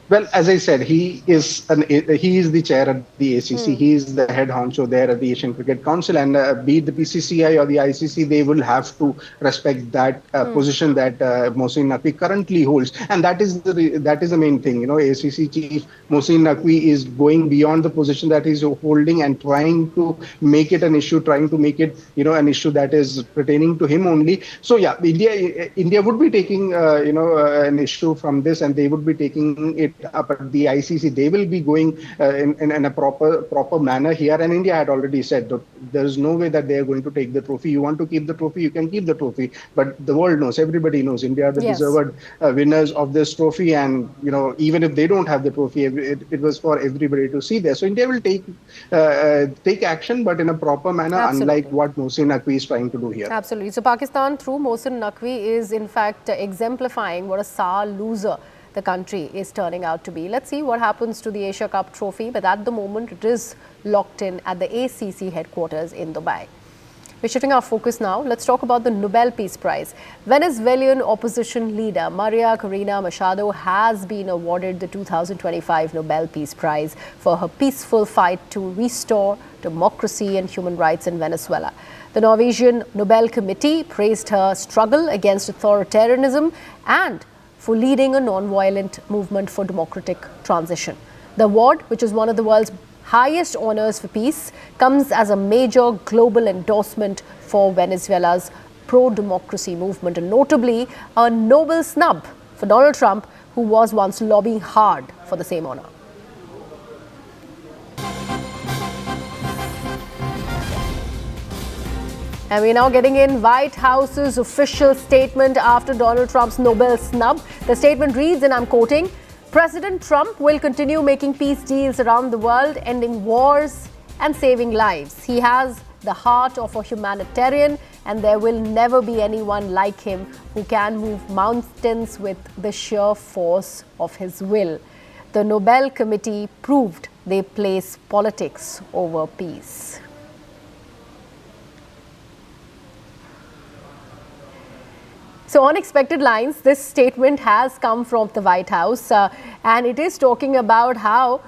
Well, as I said, he is the chair at the ACC. He is the head honcho there at the Asian Cricket Council, and be it the BCCI or the ICC, they will have to respect that position that Mohsin Naqvi currently holds, and that is the main thing. ACC chief Mohsin Naqvi is going beyond the position that he's holding and trying to make it an issue, trying to make it an issue that is pertaining to him only. So yeah, India would be taking an issue from this, and they would be taking it up at the ICC. They will be going in a proper manner here, and India had already said that there is no way that they are going to take the trophy. You want to keep the trophy, you can keep the trophy, but the world knows, everybody knows, India are the deserved winners of this trophy, and even if they don't have the trophy, it was for everybody to see there. So India will take action, but in a proper manner. Absolutely. Unlike what Mohsin Naqvi is trying to do here. Absolutely. So Pakistan through Mohsin Naqvi is in fact exemplifying what a sour loser the country is turning out to be. Let's see what happens to the Asia Cup trophy, but at the moment it is locked in at the ACC headquarters in Dubai. We're shifting our focus now. Let's talk about the Nobel Peace Prize. Venezuelan opposition leader María Corina Machado has been awarded the 2025 Nobel Peace Prize for her peaceful fight to restore democracy and human rights in Venezuela. The Norwegian Nobel Committee praised her struggle against authoritarianism and for leading a non-violent movement for democratic transition. The award, which is one of the world's highest honors for peace, comes as a major global endorsement for Venezuela's pro-democracy movement, and notably a noble snub for Donald Trump, who was once lobbying hard for the same honor. And we're now getting in White House's official statement after Donald Trump's Nobel snub. The statement reads, and I'm quoting, "President Trump will continue making peace deals around the world, ending wars and saving lives. He has the heart of a humanitarian, and there will never be anyone like him who can move mountains with the sheer force of his will." The Nobel Committee proved they place politics over peace. So unexpected lines, this statement has come from the White House and it is talking about how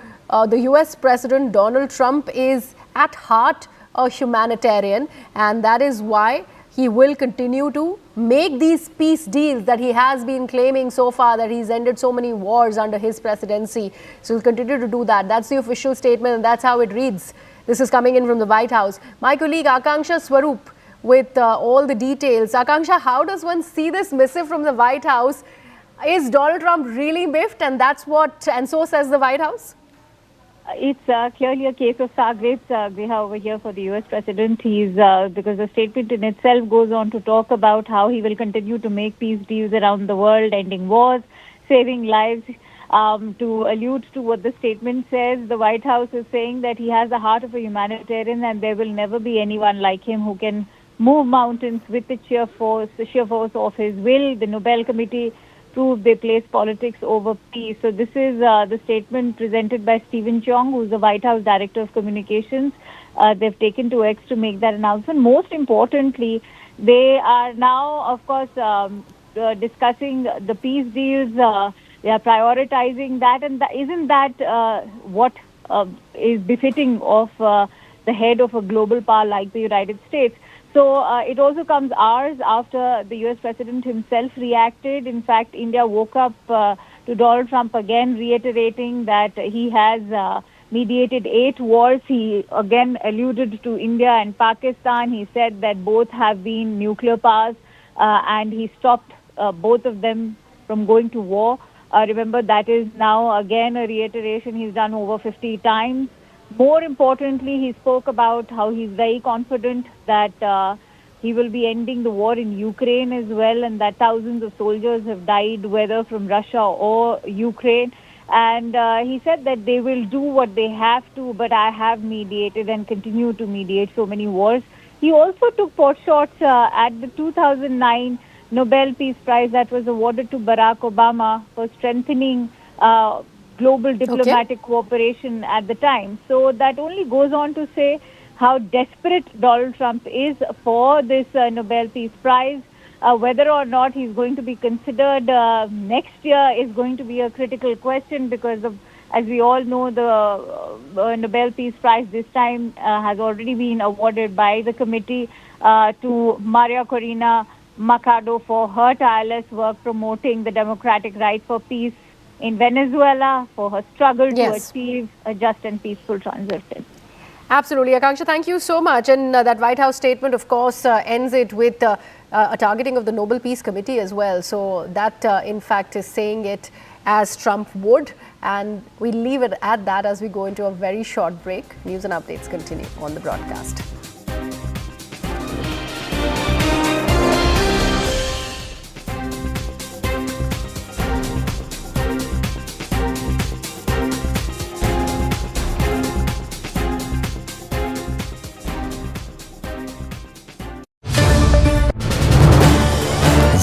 the US President Donald Trump is at heart a humanitarian, and that is why he will continue to make these peace deals that he has been claiming so far, that he's ended so many wars under his presidency. So he'll continue to do that. That's the official statement, and that's how it reads. This is coming in from the White House. My colleague Akanksha Swaroop with all the details. Akanksha, how does one see this missive from the White House? Is Donald Trump really miffed, and that's what, and so says the White House? It's clearly a case of sour grapes, Griha, over here for the US president. He's because the statement in itself goes on to talk about how he will continue to make peace deals around the world, ending wars, saving lives. To allude to what the statement says, the White House is saying that he has the heart of a humanitarian, and there will never be anyone like him who can move mountains with the sheer force of his will. The Nobel Committee proved they place politics over peace. So this is the statement presented by Stephen Chong, who's the White House Director of Communications. They've taken to X to make that announcement. Most importantly, they are now, of course, discussing the peace deals. They are prioritizing that, and isn't that what is befitting of the head of a global power like the United States? So it also comes hours after the US president himself reacted. In fact, India woke up to Donald Trump again, reiterating that he has mediated 8 wars. He again alluded to India and Pakistan. He said that both have been nuclear powers, and he stopped both of them from going to war. Remember, that is now again a reiteration he's done over 50 times. More importantly, he spoke about how he's very confident that he will be ending the war in Ukraine as well, and that thousands of soldiers have died, whether from Russia or Ukraine. And he said that they will do what they have to, but I have mediated and continue to mediate so many wars. He also took pot shots at the 2009 Nobel Peace Prize that was awarded to Barack Obama for strengthening global diplomatic cooperation at the time. So that only goes on to say how desperate Donald Trump is for this Nobel Peace Prize. Whether or not he's going to be considered next year is going to be a critical question because of, as we all know, the Nobel Peace Prize this time has already been awarded by the committee to María Corina Machado for her tireless work promoting the democratic right for peace in Venezuela, for her struggle to achieve a just and peaceful transition. Absolutely. Akanksha, thank you so much. And that White House statement, of course, ends it with a targeting of the Nobel Peace Committee as well. So that, in fact, is saying it as Trump would. And we leave it at that as we go into a very short break. News and updates continue on the broadcast.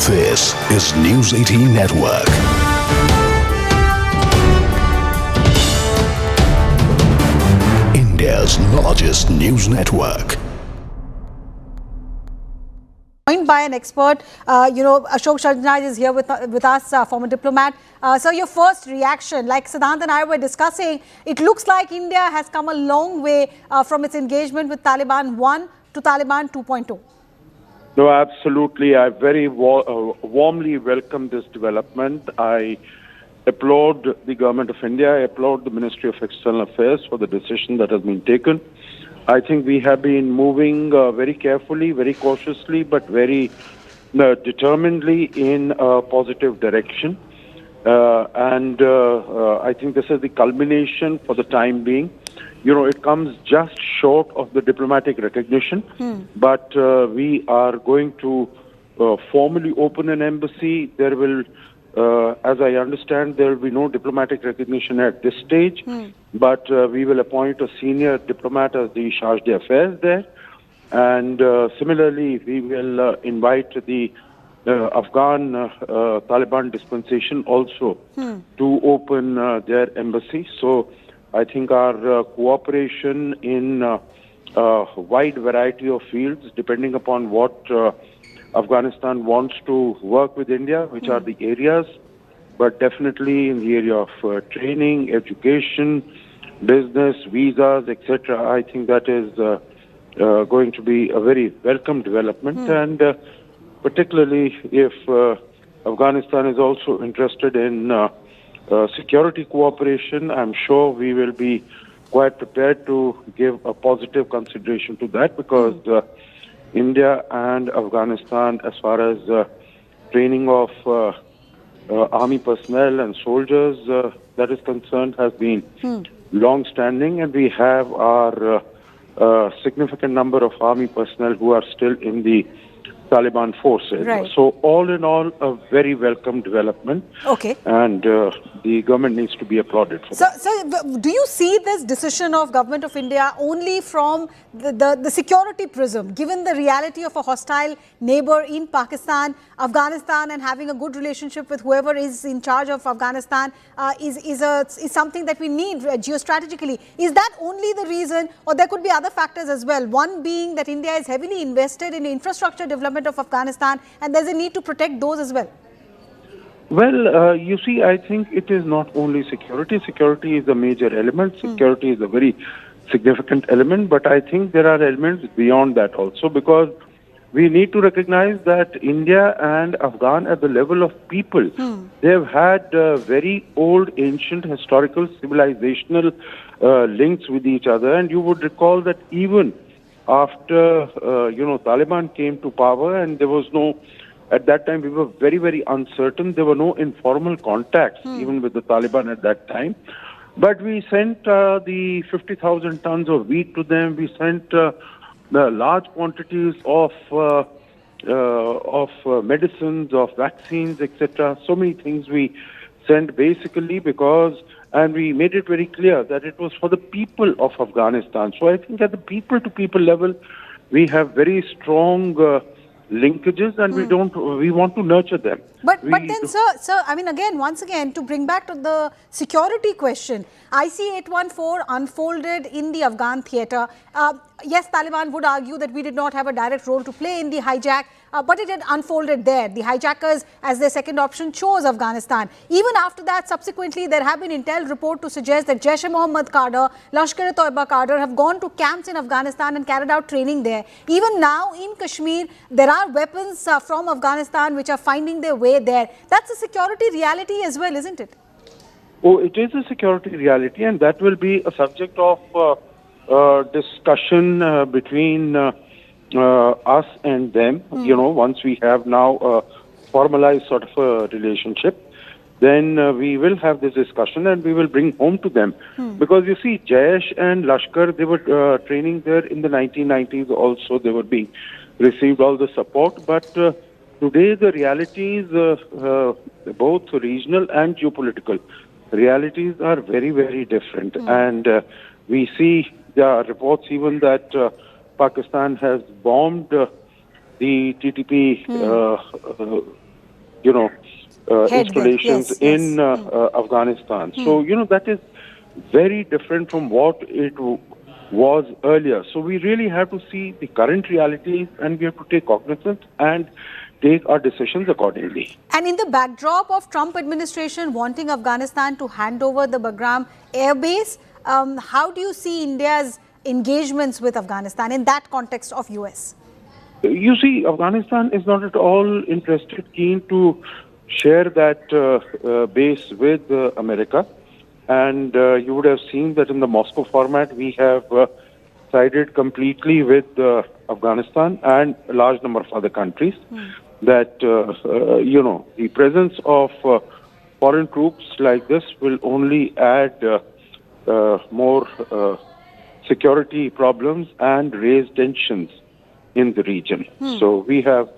This is News 18 Network. India's largest news network. Joined by an expert, Ashok Sharjnaj is here with us, former diplomat. So your first reaction, like Siddhant and I were discussing, it looks like India has come a long way from its engagement with Taliban 1 to Taliban 2.0. No, absolutely. I very warmly welcome this development. I applaud the Government of India. I applaud the Ministry of External Affairs for the decision that has been taken. I think we have been moving very carefully, very cautiously, but very determinedly in a positive direction. I think this is the culmination for the time being. You know, it comes just short of the diplomatic recognition, but we are going to formally open an embassy. There will, as I understand, there will be no diplomatic recognition at this stage, but we will appoint a senior diplomat as the charge d'affaires there. And similarly, we will invite the Afghan Taliban dispensation also to open their embassy. So I think our cooperation in a wide variety of fields, depending upon what Afghanistan wants to work with India, which are the areas, but definitely in the area of training, education, business, visas, etc. I think that is going to be a very welcome development, and particularly if Afghanistan is also interested in security cooperation, I'm sure we will be quite prepared to give a positive consideration to that, because India and Afghanistan, as far as training of army personnel and soldiers that is concerned, has been long-standing, and we have our significant number of army personnel who are still in the Taliban forces. Right. So all in all, a very welcome development. Okay. And the government needs to be applauded for that. So do you see this decision of Government of India only from the security prism, given the reality of a hostile neighbor in Pakistan, Afghanistan, and having a good relationship with whoever is in charge of Afghanistan is something that we need geostrategically? Is that only the reason, or there could be other factors as well? One being that India is heavily invested in infrastructure development of Afghanistan, and there's a need to protect those as well. Well, you see, I think it is not only security. Security is a major element. Security is a very significant element, but I think there are elements beyond that also, because we need to recognize that India and Afghan, at the level of people, they have had very old, ancient, historical, civilizational links with each other. And you would recall that even after, Taliban came to power and there was no At that time, we were very, very uncertain. There were no informal contacts, even with the Taliban at that time. But we sent the 50,000 tons of wheat to them. We sent the large quantities of medicines, of vaccines, etc. So many things we sent basically because, and we made it very clear that it was for the people of Afghanistan. So I think at the people-to-people level, we have very strong linkages, and we want to nurture them. But then, sir, I mean, once again, to bring back to the security question, IC-814 unfolded in the Afghan theatre. Yes, Taliban would argue that we did not have a direct role to play in the hijack, but it had unfolded there. The hijackers, as their second option, chose Afghanistan. Even after that, subsequently, there have been intel reports to suggest that Jaish-e-Mohammed cadre, Lashkar-e-Toiba cadre have gone to camps in Afghanistan and carried out training there. Even now, in Kashmir, there are weapons from Afghanistan which are finding their way there. That's a security reality as well, isn't it? Oh, it is a security reality, and that will be a subject of discussion between us and them. You know, once we have now a formalized sort of a relationship, then we will have this discussion and we will bring home to them. Because you see, Jaish and Lashkar, they were training there in the 1990s also. They were being received all the support, but today the realities, both regional and geopolitical realities, are very, very different. And we see there are reports even that Pakistan has bombed the TTP, installations in Afghanistan. So, that is very different from what it was earlier. So we really have to see the current realities, and we have to take cognizance and take our decisions accordingly. And in the backdrop of Trump administration wanting Afghanistan to hand over the Bagram air base, how do you see India's engagements with Afghanistan in that context of US? You see, Afghanistan is not at all keen to share that base with America. And you would have seen that in the Moscow format, we have sided completely with Afghanistan and a large number of other countries. That, the presence of foreign troops like this will only add more security problems and raise tensions in the region. So we have...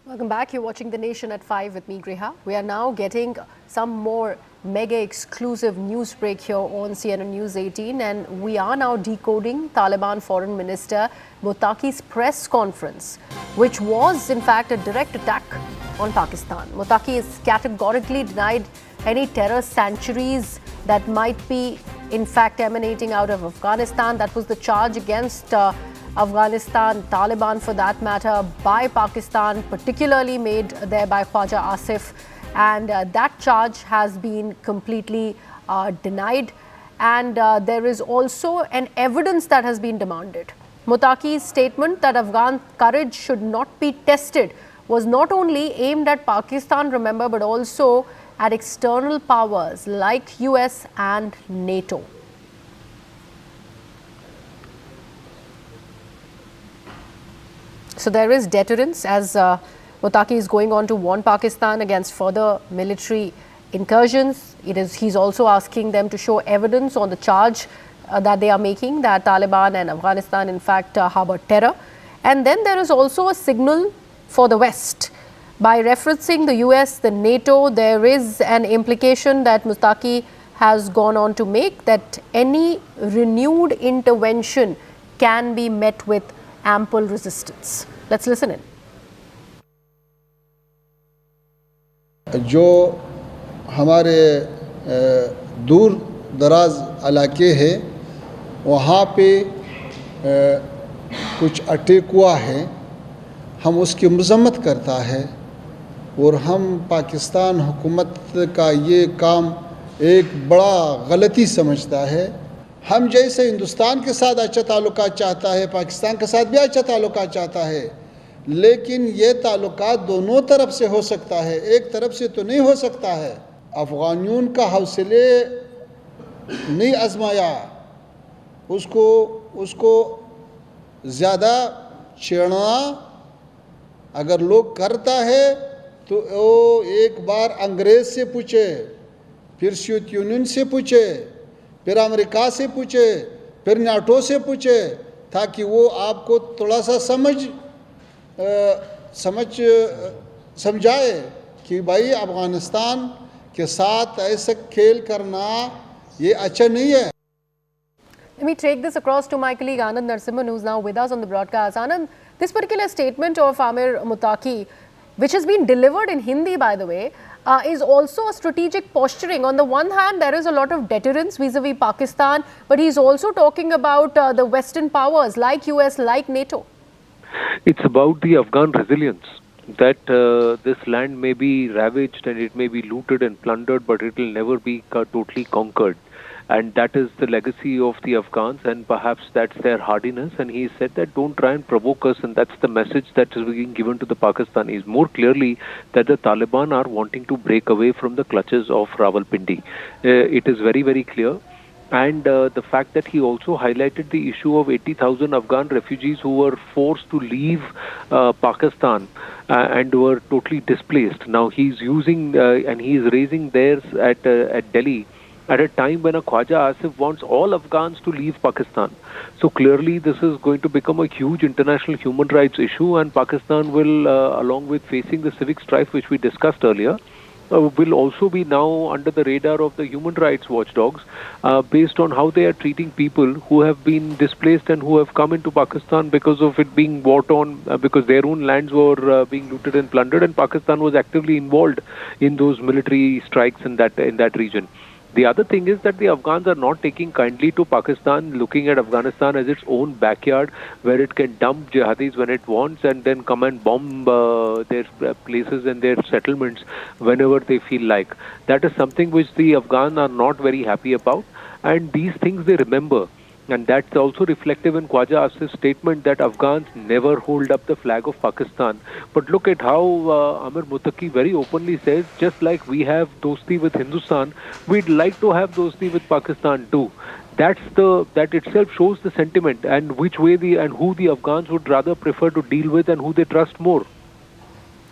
Welcome back. You're watching The Nation at 5 with me, Griha. We are now getting some more mega exclusive news break here on CNN News 18, and we are now decoding Taliban Foreign Minister Muttaqi's press conference, which was in fact a direct attack on Pakistan. Muttaqi has categorically denied any terror sanctuaries that might be in fact emanating out of Afghanistan. That was the charge against Afghanistan, Taliban for that matter, by Pakistan, particularly made there by Khwaja Asif. And that charge has been completely denied. And there is also an evidence that has been demanded. Muttaqi's statement that Afghan courage should not be tested was not only aimed at Pakistan, remember, but also at external powers like US and NATO. So there is deterrence as Muttaqi is going on to warn Pakistan against further military incursions. He's also asking them to show evidence on the charge that they are making that Taliban and Afghanistan in fact harbor terror. And then there is also a signal for the West. By referencing the US, the NATO, there is an implication that Muttaqi has gone on to make that any renewed intervention can be met with ample resistance. Let's listen in. जो हमारे दूर दराज इलाके है वहाँ पे कुछ attack हुआ है, हम उसकी मज़म्मत करता है और हम पाकिस्तान हुकूमत का ये काम एक बड़ा गलती समझता है। हम जैसे हिंदुस्तान के साथ अच्छा ताल्लुकात चाहता है, पाकिस्तान के साथ भी अच्छा ताल्लुकात चाहता है, लेकिन ये ताल्लुकात दोनों तरफ से हो सकता है, एक तरफ से तो नहीं हो सकता है। अफ़गानियों का हौसले नहीं आजमाया, उसको ज़्यादा छेड़ना अगर लोग करता है तो वो एक बार अंग्रेज़ से पूछे, फिर सोवियत यूनियन से पूछे, फिर अमेरिका से पूछे, फिर नाटो से पूछे, ताकि वो आपको थोड़ा सा समझाए कि भाई अफगानिस्तान के साथ ऐसा खेल करना ये अच्छा नहीं है. Let me take this across to my colleague Anand Narasimhan, who's now with us on the broadcast. Anand, this particular statement of Amir Muttaqi, which has been delivered in Hindi, by the way, is also a strategic posturing. On the one hand, there is a lot of deterrence vis-a-vis Pakistan, but he's also talking about the Western powers like US, like NATO. It's about the Afghan resilience, that this land may be ravaged and it may be looted and plundered, but it will never be totally conquered. And that is the legacy of the Afghans, and perhaps that's their hardiness. And he said that don't try and provoke us, and that's the message that is being given to the Pakistanis more clearly, that the Taliban are wanting to break away from the clutches of Rawalpindi. It is very, very clear. And the fact that he also highlighted the issue of 80,000 Afghan refugees who were forced to leave Pakistan and were totally displaced. Now he's using and he is raising theirs at Delhi at a time when a Khwaja Asif wants all Afghans to leave Pakistan. So clearly this is going to become a huge international human rights issue, and Pakistan will, along with facing the civic strife which we discussed earlier, will also be now under the radar of the human rights watchdogs based on how they are treating people who have been displaced and who have come into Pakistan because of it being war-torn, because their own lands were being looted and plundered, and Pakistan was actively involved in those military strikes in that region. The other thing is that the Afghans are not taking kindly to Pakistan, looking at Afghanistan as its own backyard where it can dump jihadis when it wants and then come and bomb their places and their settlements whenever they feel like. That is something which the Afghans are not very happy about, and these things they remember. And that's also reflective in Khwaja Asif's statement that Afghans never hold up the flag of Pakistan. But look at how Amir Muttaqi very openly says, just like we have dosti with Hindustan, we'd like to have dosti with Pakistan too. That itself shows the sentiment and which way and who the Afghans would rather prefer to deal with and who they trust more.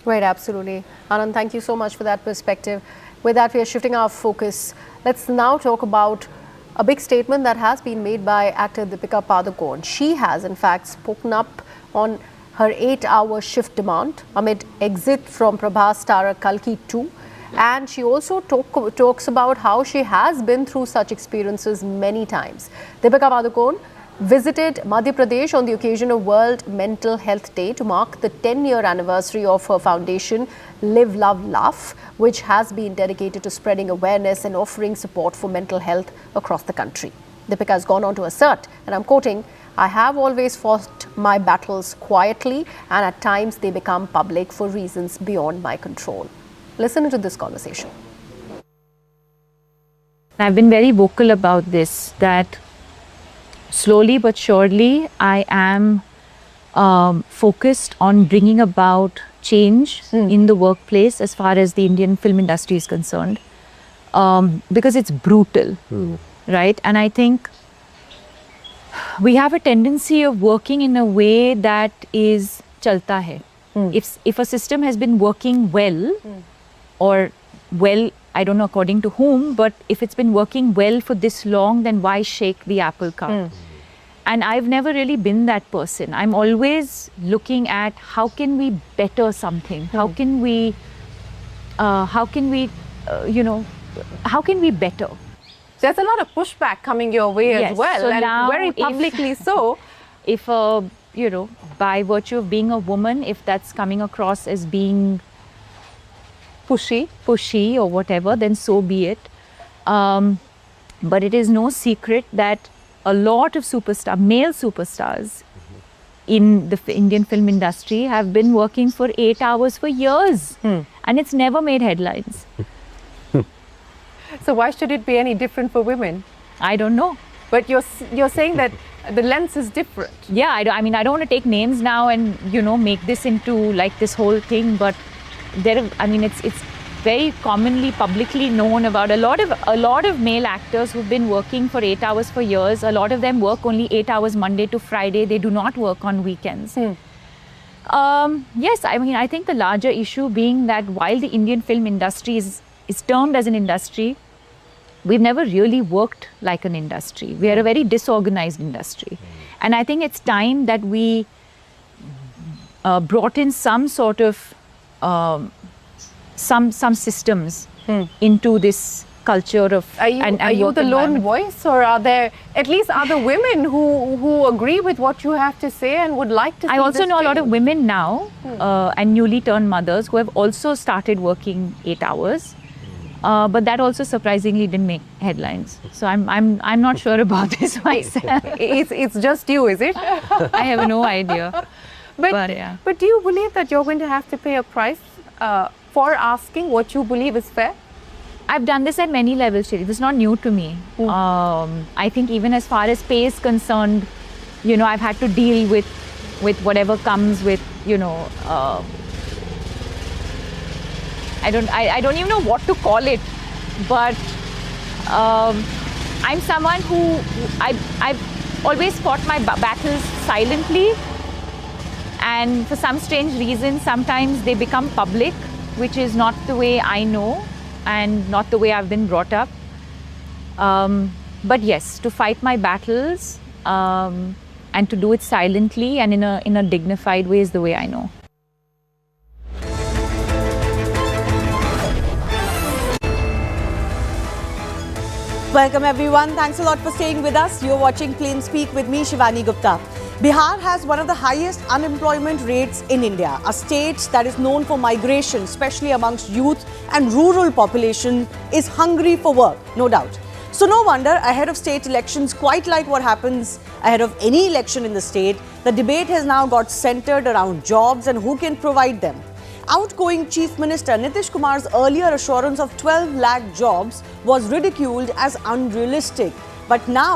Right, absolutely. Anand, thank you so much for that perspective. With that, we are shifting our focus. Let's now talk about a big statement that has been made by actor Deepika Padukone. She has, in fact, spoken up on her 8-hour shift demand amid exit from Prabhas Tara Kalki 2. And she also talks about how she has been through such experiences many times. Deepika Padukone visited Madhya Pradesh on the occasion of World Mental Health Day to mark the 10-year anniversary of her foundation, Live, Love, Laugh, which has been dedicated to spreading awareness and offering support for mental health across the country. Deepika has gone on to assert, and I'm quoting, "I have always fought my battles quietly, and at times they become public for reasons beyond my control." Listen to this conversation. I've been very vocal about this, that slowly but surely I am focused on bringing about change in the workplace as far as the Indian film industry is concerned, because it's brutal, right? And I think we have a tendency of working in a way that is chalta hai. If a system has been working well, or well, I don't know according to whom, but if it's been working well for this long, then why shake the apple cart? And I've never really been that person. I'm always looking at how can we better something? How can we better? There's a lot of pushback coming your way Yes. as well, So and now very publicly so. If by virtue of being a woman, if that's coming across as being pushy or whatever, then so be it. But it is no secret that a lot of male superstars in the Indian film industry have been working for 8 hours for years, and it's never made headlines. So why should it be any different for women? I don't know. But you're saying that the lens is different. Yeah, I don't want to take names now and make this into like this whole thing, but it's very commonly publicly known about a lot of male actors who've been working for 8 hours for years. A lot of them work only 8 hours Monday to Friday. They do not work on weekends. Yes, I mean, I think the larger issue being that while the Indian film industry is termed as an industry, we've never really worked like an industry. We are a very disorganized industry. And I think it's time that we brought in some sort of some systems into this culture of are you the lone voice, or are there at least other women who agree with what you have to say and would like to see I also this know a lot of change? women now and newly turned mothers who have also started working 8 hours, but that also surprisingly didn't make headlines. So I'm not sure about this myself. It's just you, is it? I have no idea. But do you believe that you're going to have to pay a price for asking what you believe is fair? I've done this at many levels, Shri. This is not new to me. I think even as far as pay is concerned, you know, I've had to deal with whatever comes with, you know, I don't even know what to call it, but I'm someone who I've always fought my battles silently, and for some strange reason, sometimes they become public, which is not the way I know and not the way I've been brought up. But yes, to fight my battles and to do it silently and in a dignified way is the way I know. Welcome everyone. Thanks a lot for staying with us. You're watching Plain Speak with me, Shivani Gupta. Bihar has one of the highest unemployment rates in India. A state that is known for migration, especially amongst youth and rural population, is hungry for work, no doubt. So no wonder, ahead of state elections, quite like what happens ahead of any election in the state, the debate has now got centered around jobs and who can provide them. Outgoing Chief Minister Nitish Kumar's earlier assurance of 12 lakh jobs was ridiculed as unrealistic. But now